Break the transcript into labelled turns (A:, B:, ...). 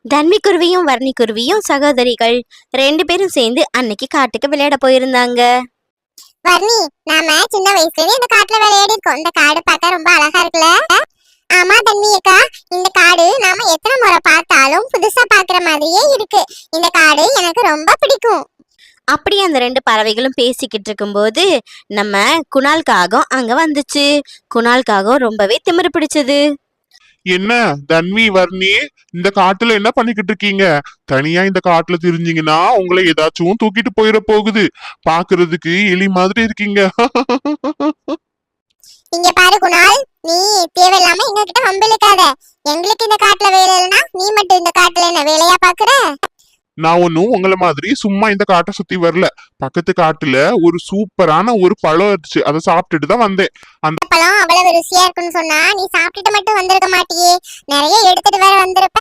A: தன்வி குருவியும் வர்ணி குருவியும் சகோதரிகள் 2 பேரும் சேர்ந்து அன்னைக்கு காட்டுக்கு விளையாட போயிருந்தாங்க.
B: வர்ணி, நாம சின்ன வயசுல இந்த காட்டுல விளையாடி இருக்கோம். இந்த காடு பார்க்க ரொம்ப அழகா இருக்குல்ல? ஆமா தன்வி அக்கா, இந்த காடு நாம எத்தனை முறை பார்த்தாலும் புதுசா பாக்குற மாதிரியே இருக்கு. இந்த காடு எனக்கு ரொம்ப பிடிக்கும்.
A: அப்படி அந்த 2 பறவைகளும் பேசிக்கிட்டு இருக்கும்போது நம்ம குணால் காகம் அங்க வந்துச்சு. குணால் காகம் ரொம்பவே திமிரு பிடிச்சது.
C: என்ன தன்வி வர்ணி, இந்த காட்டுல என்ன பண்ணிக்கிட்டு இருக்கீங்க? தனியா இந்த காட்டுல திரிஞ்சீங்கன்னா உங்களை ஏதாச்சும் தூக்கிட்டு போயிட போகுது. பாக்குறதுக்கு எலி மாதிரி இருக்கீங்க.
B: இங்க பாரு குணால், நீ தேவையில்லாம எங்க கிட்ட வம்பிழுக்காத. எங்களுக்கு இந்த காட்டுல வேலை இல்லைன்னா நீ மட்டும் இந்த காட்டுல என்ன வேலையா பாக்குற?
C: நான் ஒன்னும் உங்களை மாதிரி சும்மா இந்த காட்டை சுத்தி வரல. பக்கத்து காட்டுல ஒரு சூப்பரான ஒரு பழம் இருந்துச்சு, அதை சாப்பிட்டுட்டு தான் வந்தேன். அந்த
B: பழம் அவ்வளவு ருசியா இருக்குன்னு சொன்னா நீ சாப்பிட்டுட்டு மட்டும் வந்திருக்க மாட்டியே, நிறைய எடுத்துட்டு வேற வந்திருப்ப.